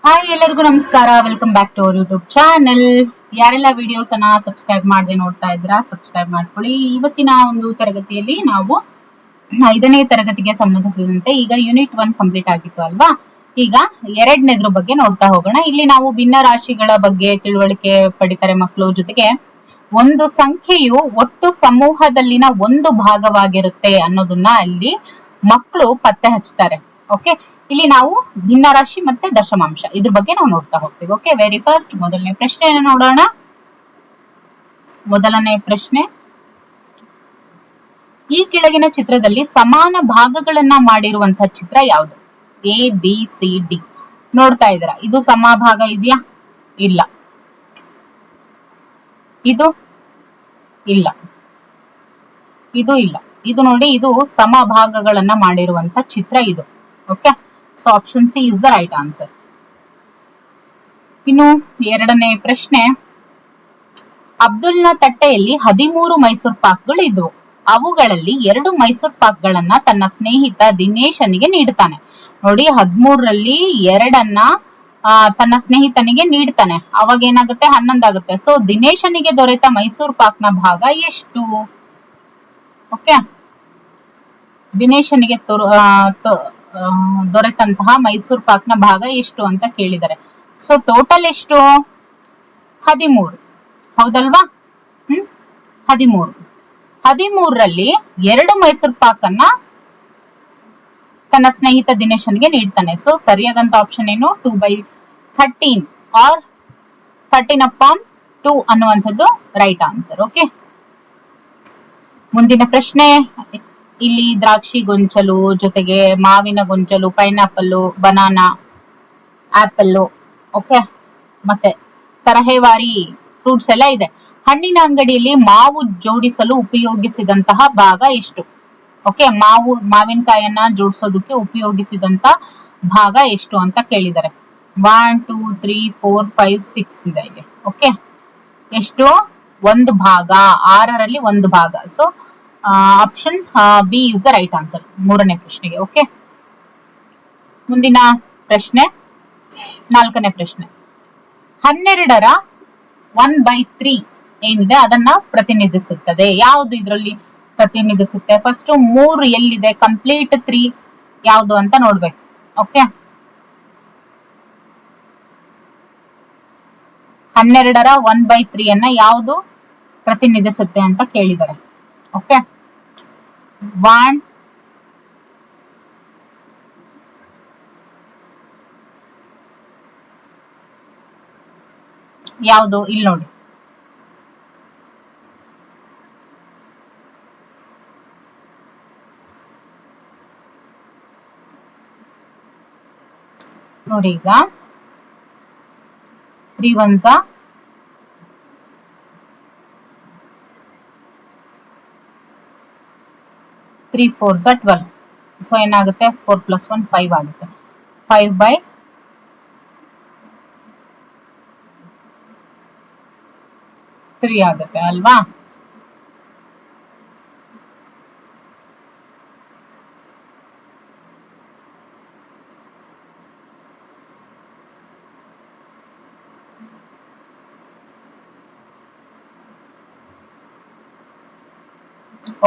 Hi, ಎಲ್ಲರಿಗೂ ನಮಸ್ಕಾರ. Welcome back to our YouTube channel. ಯಾರೆಲ್ಲ ವಿಡಿಯೋಸ್ ಅನ್ನ ಸಬ್ಸ್ಕ್ರೈಬ್ ಮಾಡದೆ ನೋಡ್ತಾ ಇದ್ದೀರಾ, ಸಬ್ಸ್ಕ್ರೈಬ್ ಮಾಡ್ಕೊಳ್ಳಿ. ಇವತ್ತಿನ ಒಂದು ತರಗತಿಯಲ್ಲಿ ನಾವು 5ನೇ ತರಗತಿಗೆ ಸಂಬಂಧಿಸಿದಂತೆ ಈಗ ಯೂನಿಟ್ 1 ಕಂಪ್ಲೀಟ್ ಆಗಿತ್ತು ಅಲ್ವಾ. ಈಗ 2ನೇದ್ರ ಬಗ್ಗೆ ನೋಡ್ತಾ ಹೋಗೋಣ. ಇಲ್ಲಿ ನಾವು ಭಿನ್ನ ರಾಶಿಗಳ ಬಗ್ಗೆ ತಿಳುವಳಿಕೆ ಪಡಿತಾರೆ ಮಕ್ಕಳು. ಜೊತೆಗೆ ಒಂದು ಸಂಖ್ಯೆಯು ಒಟ್ಟು ಸಮೂಹದಲ್ಲಿನ ಒಂದು ಭಾಗವಾಗಿರುತ್ತೆ ಅನ್ನೋದನ್ನ ಅಲ್ಲಿ ಮಕ್ಕಳು ಪತ್ತೆ ಹಚ್ತಾರೆ. ಓಕೆ, ಇಲ್ಲಿ ನಾವು ಭಿನ್ನ ರಾಶಿ ಮತ್ತೆ ದಶಮಾಂಶ ಇದ್ರ ಬಗ್ಗೆ ನಾವು ನೋಡ್ತಾ ಹೋಗ್ತೀವಿ. ಓಕೆ, ವೆರಿ ಫಸ್ಟ್ ಮೊದಲನೇ ಪ್ರಶ್ನೆಯನ್ನು ನೋಡೋಣ. ಮೊದಲನೇ ಪ್ರಶ್ನೆ, ಈ ಕೆಳಗಿನ ಚಿತ್ರದಲ್ಲಿ ಸಮಾನ ಭಾಗಗಳನ್ನ ಮಾಡಿರುವಂತಹ ಚಿತ್ರ ಯಾವುದು? A, B, C, D. ನೋಡ್ತಾ ಇದ್ದೀರಾ, ಇದು ಸಮಭಾಗ ಇದೆಯಾ? ಇಲ್ಲ. ಇದು ಇಲ್ಲ, ಇದು ಇಲ್ಲ. ಇದು ನೋಡಿ, ಇದು ಸಮಭಾಗಗಳನ್ನ ಮಾಡಿರುವಂತ ಚಿತ್ರ ಇದು. Okay, so option C is the right answer. ಇನ್ನು 2ನೇ ಪ್ರಶ್ನೆ, ಅಬ್ದುಲ್ನ ತಟ್ಟೆಯಲ್ಲಿ 13 ಮೈಸೂರ್ ಪಾಕ್ಗಳು ಇದ್ವು. ಅವುಗಳಲ್ಲಿ 2 ಮೈಸೂರ್ ಪಾಕ್ಗಳನ್ನ ತನ್ನ ಸ್ನೇಹಿತ ದಿನೇಶನಿಗೆ ನೀಡುತ್ತಾನೆ. ನೋಡಿ, 13ರಲ್ಲಿ 2 ತನ್ನ ಸ್ನೇಹಿತನಿಗೆ ನೀಡ್ತಾನೆ. ಅವಾಗ ಏನಾಗುತ್ತೆ? 11 ಆಗುತ್ತೆ. ಸೊ ದಿನೇಶನಿಗೆ ದೊರೆತ ಮೈಸೂರ್ ಪಾಕ್ನ ಭಾಗ ಎಷ್ಟು? ಓಕೆ, ದಿನೇಶನಿಗೆ ದೊರೆತಂತಹ ಮೈಸೂರ್ ಪಾಕ್ನ ಭಾಗ ಎಷ್ಟು ಅಂತ ಕೇಳಿದ್ದಾರೆ. ಸೊ ಟೋಟಲ್ ಎಷ್ಟು? 13, ಹೌದಲ್ವಾ? 13ರಲ್ಲಿ 2 ಮೈಸೂರ್ ಪಾಕ್ ಅನ್ನ ತನ್ನ ಸ್ನೇಹಿತ ದಿನೇಶನ್ಗೆ ನೀಡ್ತಾನೆ. ಸೊ ಸರಿಯಾದಂತ ಆಪ್ಷನ್ ಏನು? 2/13 ಆರ್ 13/2 ಅನ್ನುವಂಥದ್ದು ರೈಟ್ ಆನ್ಸರ್. ಓಕೆ, ಮುಂದಿನ ಪ್ರಶ್ನೆ, ಇಲ್ಲಿ ದ್ರಾಕ್ಷಿ ಗೊಂಚಲು, ಜೊತೆಗೆ ಮಾವಿನ ಗೊಂಚಲು, ಪೈನಾಪಲ್, ಬನಾನಾ, ಆಪಲ್, ಓಕೆ, ಮತ್ತೆ ತರಹೇವಾರಿ ಫ್ರೂಟ್ಸ್ ಎಲ್ಲ ಇದೆ. ಹಣ್ಣಿನ ಅಂಗಡಿಯಲ್ಲಿ ಮಾವು ಜೋಡಿಸಲು ಉಪಯೋಗಿಸಿದಂತಹ ಭಾಗ ಎಷ್ಟು? ಓಕೆ, ಮಾವಿನಕಾಯನ್ನ ಜೋಡಿಸೋದಕ್ಕೆ ಉಪಯೋಗಿಸಿದಂತ ಭಾಗ ಎಷ್ಟು ಅಂತ ಕೇಳಿದ್ದಾರೆ. 1 2 3 4 5 6 ಇದೆ ಇಲ್ಲಿ. ಓಕೆ, ಎಷ್ಟು? ಒಂದು ಭಾಗ, 6ರಲ್ಲಿ ಒಂದು ಭಾಗ. So option B is the right answer 3ನೇ ಪ್ರಶ್ನೆಗೆ. ಓಕೆ, ಮುಂದಿನ ಪ್ರಶ್ನೆ, 4ನೇ ಪ್ರಶ್ನೆ, 12ರ 1/3 ಏನಿದೆ ಅದನ್ನ ಪ್ರತಿನಿಧಿಸುತ್ತದೆ. ಯಾವುದು ಇದರಲ್ಲಿ ಪ್ರತಿನಿಧಿಸುತ್ತೆ? ಫಸ್ಟ್ 3 ಎಲ್ಲಿದೆ? ಕಂಪ್ಲೀಟ್ 3 ಯಾವುದು ಅಂತ ನೋಡ್ಬೇಕು. ಓಕೆ, 12ರ 1/3 ಅನ್ನ ಯಾವುದು ಪ್ರತಿನಿಧಿಸುತ್ತೆ ಅಂತ ಕೇಳಿದ್ದಾರೆ. ಓಕೆ, 1 ಯಾವುದು? ಇಲ್ಲಿ ನೋಡಿ, ನೋಡಿ ಈಗ 3 1s 3 4s 12. ಸೊ ಏನಾಗುತ್ತೆ? 4 + 1 5 ಆಗುತ್ತೆ. 5/3 ಆಗುತ್ತೆ ಅಲ್ವಾ?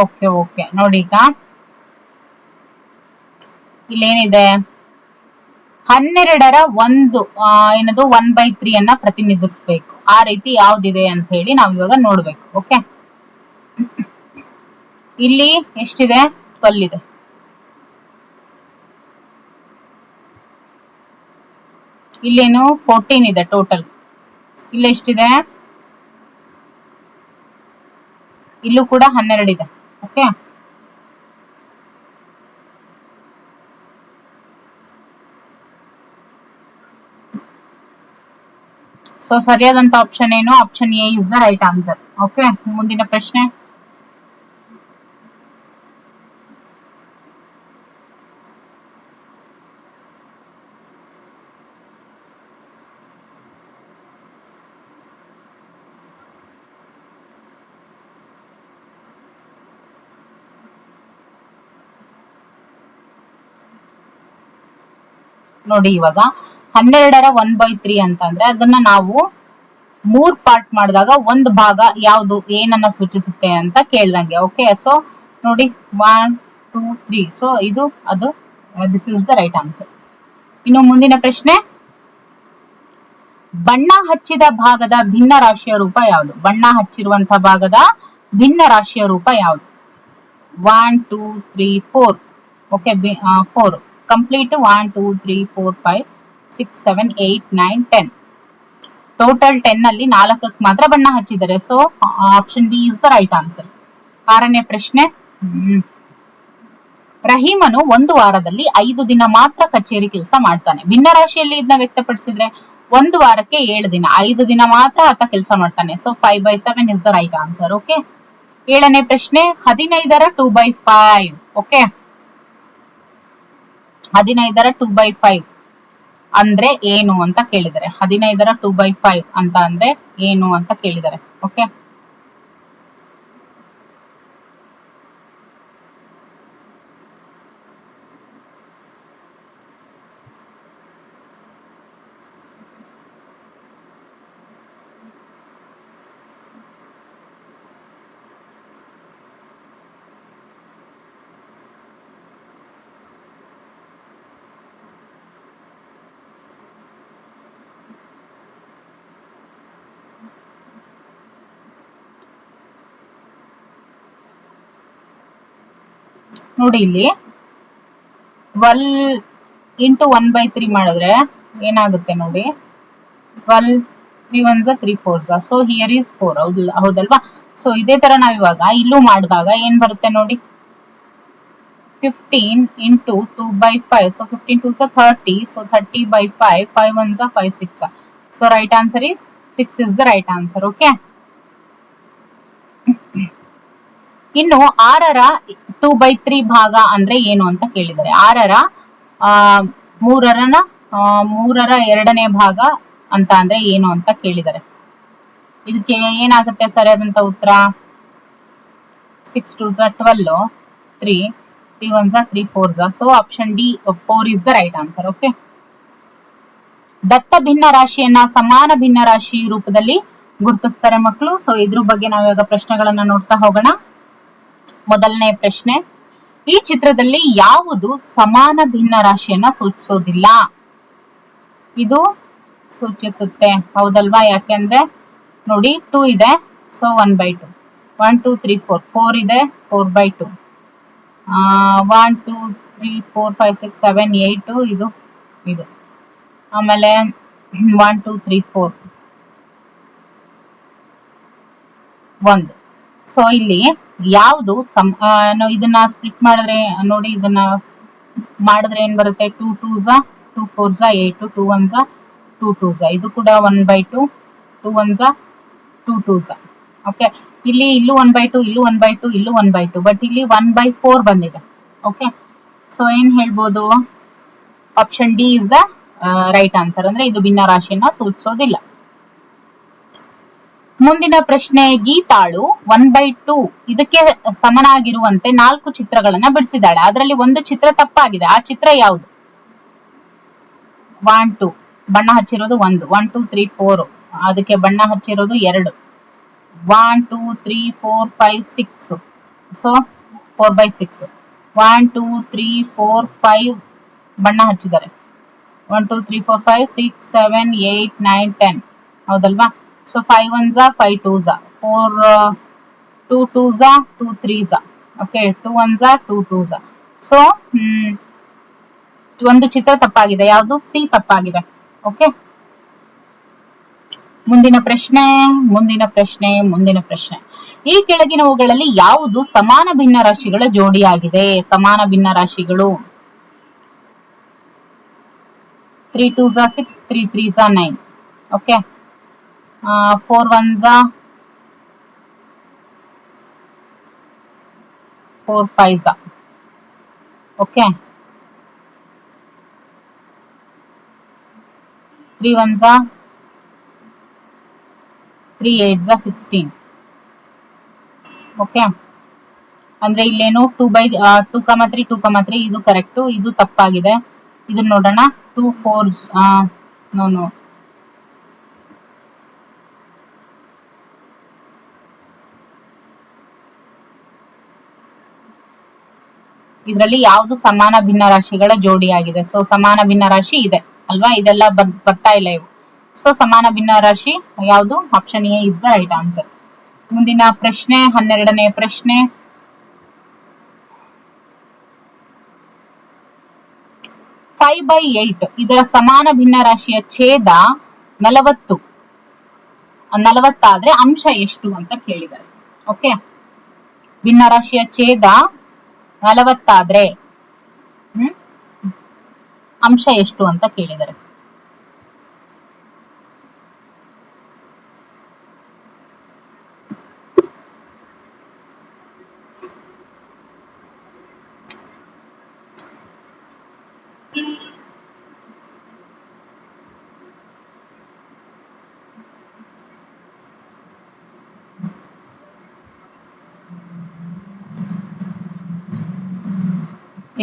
ಓಕೆ ಓಕೆ, ನೋಡಿ ಈಗ ಇಲ್ಲೇನಿದೆ? 12ರ ಏನದು 1/3 ಅನ್ನ ಪ್ರತಿನಿಧಿಸಬೇಕು. ಆ ರೀತಿ ಯಾವ್ದಿದೆ ಅಂತ ಹೇಳಿ ನಾವು ಇವಾಗ ನೋಡ್ಬೇಕು. ಓಕೆ, ಇಲ್ಲಿ ಎಷ್ಟಿದೆ? 12 ಇದೆ. ಇಲ್ಲೇನು 14 ಇದೆ ಟೋಟಲ್. ಇಲ್ಲಿ ಎಷ್ಟಿದೆ? ಇಲ್ಲೂ ಕೂಡ 12 ಇದೆ. ಓಕೆ, ಸೊ ಸರಿಯಾದಂತ ಆಪ್ಷನ್ ಏನು? Option A is the right answer. Okay, ಮುಂದಿನ ಪ್ರಶ್ನೆ, ನೋಡಿ ಇವಾಗ 12ರ 1/3 ಅಂತ ಅಂದ್ರೆ ಅದನ್ನ ನಾವು 3 ಪಾರ್ಟ್ ಮಾಡಿದಾಗ ಒಂದು ಭಾಗ ಯಾವುದು ಏನನ್ನ ಸೂಚಿಸುತ್ತೆ ಅಂತ ಕೇಳ್ದಂಗೆ. ಓಕೆ, ಸೊ ನೋಡಿ 1 2 3, ಸೊ ಇದು ಅದು this is the right answer. ಇನ್ನು ಮುಂದಿನ ಪ್ರಶ್ನೆ, ಬಣ್ಣ ಹಚ್ಚಿದ ಭಾಗದ ಭಿನ್ನ ರಾಶಿಯ ರೂಪ ಯಾವುದು? ಬಣ್ಣ ಹಚ್ಚಿರುವಂತಹ ಭಾಗದ ಭಿನ್ನ ರಾಶಿಯ ರೂಪ ಯಾವುದು? 1 2 3 4. Okay, 4 complete. 1 2 3 4 5 6 7 8 9 10. ಟೋಟಲ್ 10 ಅಲ್ಲಿ 4ಕ್ಕೆ ಮಾತ್ರ ಬಣ್ಣ ಹಚ್ಚಿದ್ದಾರೆ. So option B is the right answer. 6ನೇ ಪ್ರಶ್ನೆ, ರಹೀಮನು ಒಂದು ವಾರದಲ್ಲಿ 5 ದಿನ ಮಾತ್ರ ಕಚೇರಿ ಕೆಲಸ ಮಾಡ್ತಾನೆ. ಭಿನ್ನ ರಾಶಿಯಲ್ಲಿ ಇದನ್ನ ವ್ಯಕ್ತಪಡಿಸಿದ್ರೆ ಒಂದು ವಾರಕ್ಕೆ 7 ದಿನ, 5 ದಿನ ಮಾತ್ರ ಆತ ಕೆಲಸ ಮಾಡ್ತಾನೆ. So 5/7 is the right answer. Okay, 7ನೇ ಪ್ರಶ್ನೆ, 15ರ 2/5. ಓಕೆ, 15ರ 2/5 ಅಂದ್ರೆ ಏನು ಅಂತ ಕೇಳಿದರೆ. 15ರ 2/5 ಅಂತ ಅಂದ್ರೆ ಏನು ಅಂತ ಕೇಳಿದರೆ. ಓಕೆ, ನೋಡಿ ಇಲ್ಲಿ 12 into 1/3 ಮಾಡಿದ್ರೆ ಏನಾಗುತ್ತೆ ನೋಡಿ. 12 3 1s 3 4s. So here is 4. ಹೌದಲ್ವಾ? ಸೊ ಇದೇ ತರ ನಾವ್ ಇವಾಗ ಇಲ್ಲೂ ಮಾಡಿದಾಗ ಏನ್ ಬರುತ್ತೆ ನೋಡಿ, 15 into 2/5. So 15 2s 30. So 30/5. 5 1s 5 6. So right answer is 6 is the right answer. Okay, ಇನ್ನು 6ರ 2/3 ಭಾಗ ಅಂದ್ರೆ ಏನು ಅಂತ ಕೇಳಿದ್ದಾರೆ. 6ರ 3ರ 2ನೇ ಭಾಗ ಅಂತ ಅಂದ್ರೆ ಏನು ಅಂತ ಕೇಳಿದ್ದಾರೆ. ಇದಕ್ಕೆ ಏನಾಗುತ್ತೆ ಸರಿಯಾದಂತ ಉತ್ತರ? 6 2s 12, 3 3 1s 3 4s. So option D 4 is the right answer. ಓಕೆ, ದತ್ತ ಭಿನ್ನ ರಾಶಿಯನ್ನ ಸಮಾನ ಭಿನ್ನ ರಾಶಿ ರೂಪದಲ್ಲಿ ಗುರುತಿಸ್ತಾರೆ ಮಕ್ಕಳು. ಸೊ ಇದ್ರ ಬಗ್ಗೆ ನಾವಿವಾಗ ಪ್ರಶ್ನೆಗಳನ್ನ ನೋಡ್ತಾ ಹೋಗೋಣ. ಮೊದಲನೇ ಪ್ರಶ್ನೆ, ಈ ಚಿತ್ರದಲ್ಲಿ ಯಾವುದು ಸಮಾನ ಭಿನ್ನ ರಾಶಿಯನ್ನ ಸೂಚಿಸೋದಿಲ್ಲ? ಇದು ಸೂಚಿಸುತ್ತೆ, ಹೌದಲ್ವಾ? ಯಾಕೆಂದ್ರೆ ನೋಡಿ 2 ಇದೆ, ಸೊ 1/2. 1 2 3 4 4 ಇದೆ, 4/2. 1 2 3 4 5 6 7 8 ಇದು ಇದು. ಆಮೇಲೆ 1 2 3 4 1. ಸೊ ಇಲ್ಲಿ ಯಾವುದು ಇದನ್ನ ಸ್ಪ್ಲಿಟ್ ಮಾಡಿದ್ರೆ ನೋಡಿ, ಇದನ್ನ ಮಾಡಿದ್ರೆ ಏನ್ ಬರುತ್ತೆ? 2 2s 2 4s 8, 2 1s 2 2s. ಇದು ಕೂಡ 1/2, 2 1s 2 2s. ಓಕೆ, ಇಲ್ಲೂ 1/2, ಇಲ್ಲೂ 1/2, ಇಲ್ಲೂ 1/2, ಬಟ್ ಇಲ್ಲಿ 1/4 ಬಂದಿದೆ. ಓಕೆ, ಸೊ ಏನ್ ಹೇಳ್ಬೋದು? Option D is the right answer. ಅಂದ್ರೆ ಇದು ಭಿನ್ನ ರಾಶಿಯನ್ನ ಸೂಚಿಸೋದಿಲ್ಲ. ಮುಂದಿನ ಪ್ರಶ್ನೆ, ಗೀತಾಳು 1/2 ಇದಕ್ಕೆ ಸಮನಾಗಿರುವಂತೆ 4 ಚಿತ್ರಗಳನ್ನ ಬಿಡಿಸಿದ್ದಾಳೆ. ಅದರಲ್ಲಿ ಒಂದು ಚಿತ್ರ ತಪ್ಪಾಗಿದೆ. ಆ ಚಿತ್ರ ಯಾವುದು? 1 2 ಬಣ್ಣ ಹಚ್ಚಿರೋದು 1, 1 2 3 4 ಅದಕ್ಕೆ ಬಣ್ಣ ಹಚ್ಚಿರೋದು 2, 1 2 3 4 5 6. ಸೊ 4/6. 1 2 3 4 5 ಬಣ್ಣ ಹಚ್ಚಿದ್ದಾರೆ. 1 2 3 4 5 6 7 8 9 10. ಹೌದಲ್ವಾ? So 5 1s 5 2s 4 2 2s 2 3s. Okay, 2 1s 2 2s. So ಒಂದು ಚಿತ್ರ ತಪ್ಪಾಗಿದೆ. ಯಾವುದು? ಸಿ ತಪ್ಪಾಗಿದೆ. ಓಕೆ, ಮುಂದಿನ ಪ್ರಶ್ನೆ. ಈ ಕೆಳಗಿನವುಗಳಲ್ಲಿ ಯಾವುದು ಸಮಾನ ಭಿನ್ನ ರಾಶಿಗಳ ಜೋಡಿಯಾಗಿದೆ? ಸಮಾನ ಭಿನ್ನ ರಾಶಿಗಳು 3 2s 6, 3 3s 9. Okay, 4 1s 4 5s. Okay, 3 1s 3 8s 16. Okay, ಅಂದ್ರೆ ಇಲ್ಲೇನು 2/2, 2, 3 ಇದು ಕರೆಕ್ಟ್, ಇದು ತಪ್ಪಾಗಿದೆ. ಇದನ್ನ ನೋಡೋಣ. 2 4s ನೋ ನೋ. ಇದರಲ್ಲಿ ಯಾವುದು ಸಮಾನ ಭಿನ್ನ ರಾಶಿಗಳ ಜೋಡಿ ಆಗಿದೆ? ಸೊ ಸಮಾನ ಭಿನ್ನ ರಾಶಿ ಇದೆ ಅಲ್ವಾ, ಇದೆಲ್ಲ ಬರ್ತಾ ಇಲ್ಲ ಇವು. ಸೊ ಸಮಾನ ಭಿನ್ನ ರಾಶಿ ಯಾವುದು? Option A is the right answer. ಮುಂದಿನ ಪ್ರಶ್ನೆ 12ನೇ ಪ್ರಶ್ನೆ. 5/8 ಇದರ ಸಮಾನ ಭಿನ್ನ ರಾಶಿಯ ಛೇದ 40 ಆದ್ರೆ ಅಂಶ ಎಷ್ಟು ಅಂತ ಕೇಳಿದ್ದಾರೆ. ಓಕೆ, ಭಿನ್ನ ರಾಶಿಯ ಛೇದ 40 ಆದ್ರೆ ಅಂಶ ಎಷ್ಟು ಅಂತ ಕೇಳಿದ್ದಾರೆ.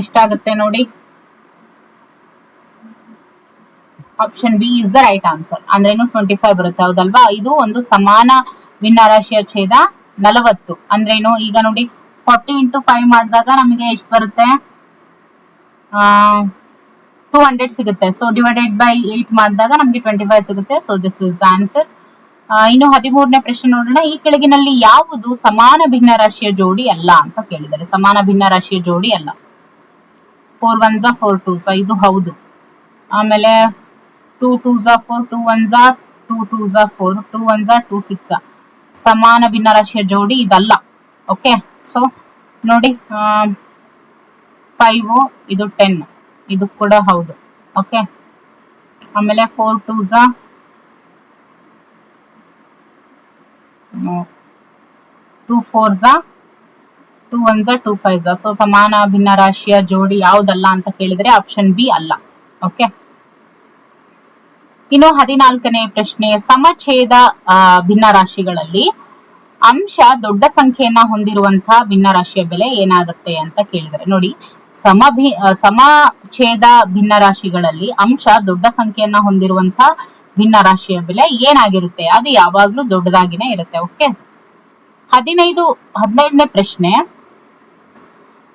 ಎಷ್ಟಾಗುತ್ತೆ ನೋಡಿ. Option B is the right answer. ಅಂದ್ರೇನು 25 ಬರುತ್ತೆ, ಹೌದಲ್ವಾ? ಇದು ಒಂದು ಸಮಾನ ಭಿನ್ನ ರಾಶಿಯ ಛೇದ 40 ಅಂದ್ರೇನು? ಈಗ ನೋಡಿ 40 × 5 ಮಾಡಿದಾಗ ನಮಗೆ ಎಷ್ಟು ಬರುತ್ತೆ? 200 ಸಿಗುತ್ತೆ. ಸೊ ಡಿವೈಡೆಡ್ ಬೈ 8 ಮಾಡಿದಾಗ ನಮಗೆ 25 ಸಿಗುತ್ತೆ. So this is the answer. ಇನ್ನು 13ನೇ ಪ್ರಶ್ನೆ ನೋಡೋಣ. ಈ ಕೆಳಗಿನಲ್ಲಿ ಯಾವುದು ಸಮಾನ ಭಿನ್ನ ರಾಶಿಯ ಜೋಡಿ ಅಲ್ಲ ಅಂತ ಕೇಳಿದ್ದಾರೆ. ಸಮಾನ ಭಿನ್ನ ರಾಶಿಯ ಜೋಡಿ ಅಲ್ಲ. 4 1s 4 2s ಇದು ಹೌದು. ಆಮೇಲೆ 2 2s 4 2 1s 2 2s 4 2 1s 2 6 ಸಮಾನ ಭಿನ್ನ ರಾಶಿಯ ಜೋಡಿ ಇದಲ್ಲ. ಓಕೆ, ಸೊ ನೋಡಿ 5 ಇದು 10 ಇದು ಕೂಡ ಹೌದು. ಓಕೆ, ಆಮೇಲೆ 4 2s 2 4s 2 1s 2 5s so ಸಮಾನ ಭಿನ್ನ ರಾಶಿಯ ಜೋಡಿ ಯಾವುದಲ್ಲ ಅಂತ ಕೇಳಿದ್ರೆ ಆಪ್ಷನ್ ಬಿ ಅಲ್ಲ. ಓಕೆ, ಇನ್ನು 14ನೇ ಪ್ರಶ್ನೆ. ಸಮಛೇದ ಭಿನ್ನ ರಾಶಿಗಳಲ್ಲಿ ಅಂಶ ದೊಡ್ಡ ಸಂಖ್ಯೆಯನ್ನ ಹೊಂದಿರುವಂತಹ ಭಿನ್ನ ರಾಶಿಯ ಬೆಲೆ ಏನಾಗುತ್ತೆ ಅಂತ ಕೇಳಿದರೆ ನೋಡಿ. ಸಮಛೇದ ಭಿನ್ನ ರಾಶಿಗಳಲ್ಲಿ ಅಂಶ ದೊಡ್ಡ ಸಂಖ್ಯೆಯನ್ನ ಹೊಂದಿರುವಂತಹ ಭಿನ್ನ ರಾಶಿಯ ಬೆಲೆ ಏನಾಗಿರುತ್ತೆ? ಅದು ಯಾವಾಗ್ಲೂ ದೊಡ್ಡದಾಗಿನೇ ಇರುತ್ತೆ. ಓಕೆ, 15ನೇ ಪ್ರಶ್ನೆ.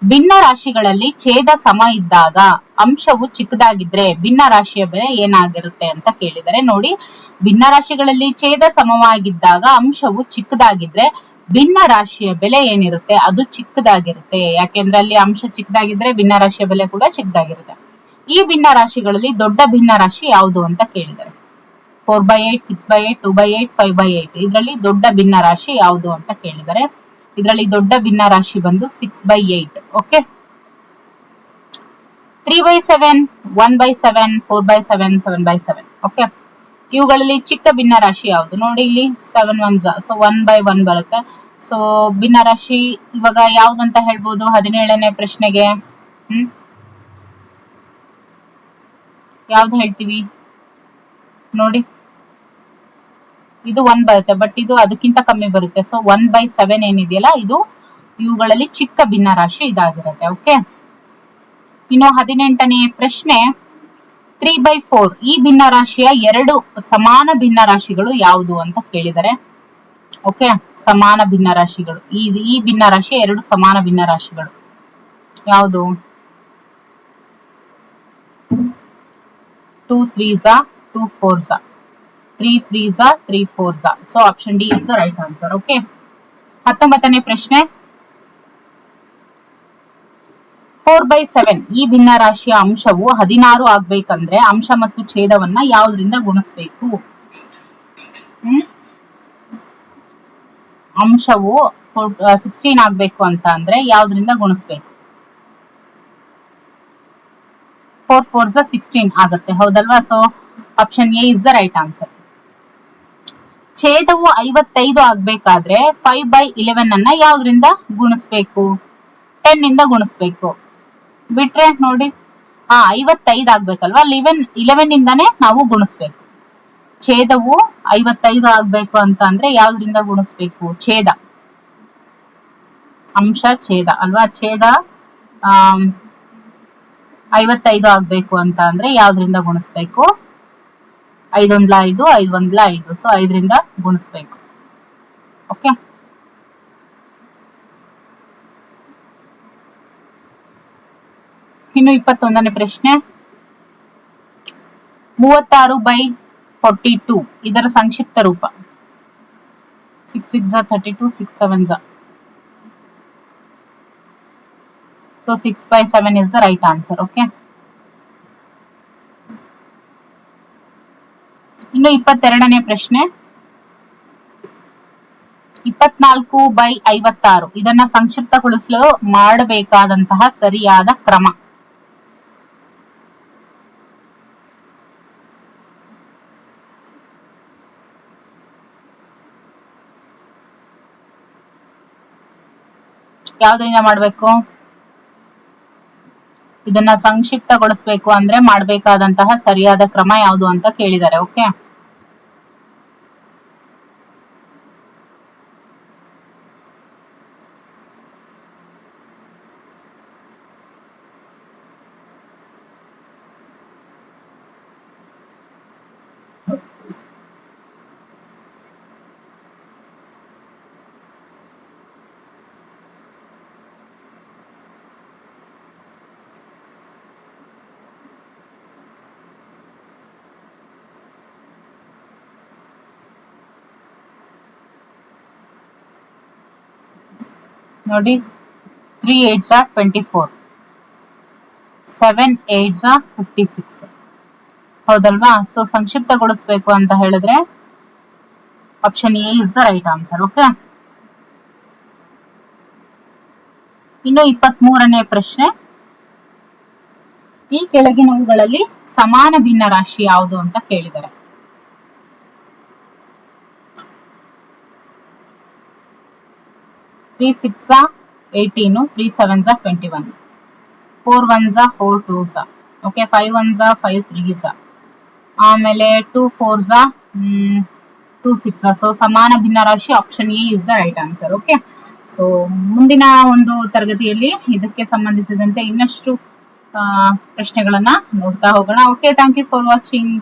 ಭಿನ್ನ ರಾಶಿಗಳಲ್ಲಿ ಛೇದ ಸಮ ಇದ್ದಾಗ ಅಂಶವು ಚಿಕ್ಕದಾಗಿದ್ರೆ ಭಿನ್ನ ರಾಶಿಯ ಬೆಲೆ ಏನಾಗಿರುತ್ತೆ ಅಂತ ಕೇಳಿದರೆ ನೋಡಿ. ಭಿನ್ನ ರಾಶಿಗಳಲ್ಲಿ ಛೇದ ಸಮವಾಗಿದ್ದಾಗ ಅಂಶವು ಚಿಕ್ಕದಾಗಿದ್ರೆ ಭಿನ್ನ ರಾಶಿಯ ಬೆಲೆ ಏನಿರುತ್ತೆ? ಅದು ಚಿಕ್ಕದಾಗಿರುತ್ತೆ. ಯಾಕೆಂದ್ರೆ ಅಲ್ಲಿ ಅಂಶ ಚಿಕ್ಕದಾಗಿದ್ರೆ ಭಿನ್ನ ರಾಶಿಯ ಬೆಲೆ ಕೂಡ ಚಿಕ್ಕದಾಗಿರುತ್ತೆ. ಈ ಭಿನ್ನ ರಾಶಿಗಳಲ್ಲಿ ದೊಡ್ಡ ಭಿನ್ನ ರಾಶಿ ಯಾವುದು ಅಂತ ಕೇಳಿದರೆ 4/8 6/8 2/8 5/8 ಇದರಲ್ಲಿ ದೊಡ್ಡ ಭಿನ್ನ ರಾಶಿ ಯಾವುದು ಅಂತ ಕೇಳಿದರೆ ಇದರಲ್ಲಿ ದೊಡ್ಡ ಭಿನ್ನ ರಾಶಿ ಬಂದು 6/8. ಓಕೆ, 3/7 1/7 4/7 7/7 ಓಕೆ, ಇವುಗಳಲ್ಲಿ ಚಿಕ್ಕ ಭಿನ್ನ ರಾಶಿ ಯಾವುದು? ನೋಡಿ ಇಲ್ಲಿ 7 1s ಸೊ 1/1 ಬರುತ್ತೆ. ಸೊ ಭಿನ್ನ ರಾಶಿ ಇವಾಗ ಯಾವ್ದಂತ ಹೇಳ್ಬೋದು 17ನೇ ಪ್ರಶ್ನೆಗೆ? ಯಾವ್ದು ಹೇಳ್ತೀವಿ ನೋಡಿ. ಇದು 1 ಬರುತ್ತೆ, ಬಟ್ ಇದು ಅದಕ್ಕಿಂತ ಕಮ್ಮಿ ಬರುತ್ತೆ. ಸೊ 1/7 ಏನಿದೆಯಲ್ಲ ಇದು ಇವುಗಳಲ್ಲಿ ಚಿಕ್ಕ ಭಿನ್ನ ರಾಶಿ ಇದಾಗಿರುತ್ತೆ. ಓಕೆ, ಇನ್ನು 18ನೇ ಪ್ರಶ್ನೆ. 3/4 ಈ ಭಿನ್ನ ರಾಶಿಯ ಎರಡು ಸಮಾನ ಭಿನ್ನ ರಾಶಿಗಳು ಯಾವುದು ಅಂತ ಕೇಳಿದರೆ ಓಕೆ, ಸಮಾನ ಭಿನ್ನ ರಾಶಿಗಳು ಈ ಭಿನ್ನ ರಾಶಿಯ ಎರಡು ಸಮಾನ ಭಿನ್ನ ರಾಶಿಗಳು ಯಾವುದು? 2 3s 2 4s 3 3s 3 4s so option D is the right answer. Okay, 19ನೇ ಪ್ರಶ್ನೆ. 4/7 ಈ ಭಿನ್ನ ರಾಶಿಯ ಅಂಶವು 16 ಆಗ್ಬೇಕಂದ್ರೆ ಅಂಶ ಮತ್ತು ಛೇದವನ್ನ ಯಾವ್ದ್ರಿಂದ ಗುಣಿಸ್ಬೇಕು? ಅಂಶವು 16 ಆಗ್ಬೇಕು ಅಂತ ಅಂದ್ರೆ ಯಾವ್ದ್ರಿಂದ ಗುಣಿಸ್ಬೇಕು? 4 4s 16 ಆಗುತ್ತೆ, ಹೌದಲ್ವಾ? So option A is the right answer. ಛೇದವು 55 ಆಗ್ಬೇಕಾದ್ರೆ 5/11 ಅನ್ನ ಯಾವ್ದ್ರಿಂದ ಗುಣಿಸ್ಬೇಕು? 10 ಇಂದ ಗುಣಿಸ್ಬೇಕು. ಬಿಟ್ರೆ ನೋಡಿ 55 ಆಗ್ಬೇಕಲ್ವಾ, 11 ಇಂದಾನೇ ನಾವು ಗುಣಿಸ್ಬೇಕು. ಛೇದವು 55 ಆಗ್ಬೇಕು ಅಂತ ಅಂದ್ರೆ ಯಾವ್ದ್ರಿಂದ ಗುಣಿಸ್ಬೇಕು? ಛೇದ ಅಂಶ ಛೇದ ಅಲ್ವಾ? ಛೇದ 55 ಆಗ್ಬೇಕು ಅಂತ ಅಂದ್ರೆ ಯಾವ್ದ್ರಿಂದ ಗುಣಿಸ್ಬೇಕು? 5 1 5, 5 1 5. ಸೊ 5ರಿಂದ ಗುಣಿಸ್ಬೇಕು. ಓಕೆ, ಇನ್ನು 21ನೇ ಪ್ರಶ್ನೆ. 36/42 ಇದರ ಸಂಕ್ಷಿಪ್ತ ರೂಪ. 6 6 32, 6 7. So 6/7 is the right answer. Okay. ಇನ್ನು 22ನೇ ಪ್ರಶ್ನೆ. 24/56 ಇದನ್ನ ಸಂಕ್ಷಿಪ್ತಗೊಳಿಸಲು ಮಾಡಬೇಕಾದಂತಹ ಸರಿಯಾದ ಕ್ರಮ. ಯಾವ್ದ್ರಿಂದ ಮಾಡ್ಬೇಕು? ಇದನ್ನ ಸಂಕ್ಷಿಪ್ತಗೊಳಿಸ್ಬೇಕು ಅಂದ್ರೆ ಮಾಡಬೇಕಾದಂತಹ ಸರಿಯಾದ ಕ್ರಮ ಯಾವುದು ಅಂತ ಕೇಳಿದ್ದಾರೆ. ಓಕೆ, ನೋಡಿ, 3 8s are 24, 7 8s are 56. ಹೌದಲ್ವಾ? ಸೊ ಸಂಕ್ಷಿಪ್ತಗೊಳಿಸ್ಬೇಕು ಅಂತ ಹೇಳಿದ್ರೆ option A is the right answer. Okay, ಇನ್ನು 23ನೇ ಪ್ರಶ್ನೆ. ಈ ಕೆಳಗಿನವುಗಳಲ್ಲಿ ಸಮಾನ ಭಿನ್ನ ರಾಶಿ ಯಾವುದು ಅಂತ ಕೇಳಿದ್ದಾರೆ. 3 6 18, 3 7 21, 4 1 4 2. ಓಕೆ, 5 1 5 3. ಆಮೇಲೆ 2 4 2 6. ಸೊ ಸಮಾನ ಭಿನ್ನ ರಾಶಿ option A is the right answer. Okay, so ಮುಂದಿನ ಒಂದು ತರಗತಿಯಲ್ಲಿ ಇದಕ್ಕೆ ಸಂಬಂಧಿಸಿದಂತೆ ಇನ್ನಷ್ಟು ಪ್ರಶ್ನೆಗಳನ್ನ ನೋಡ್ತಾ ಹೋಗೋಣ. Okay, thank you for watching.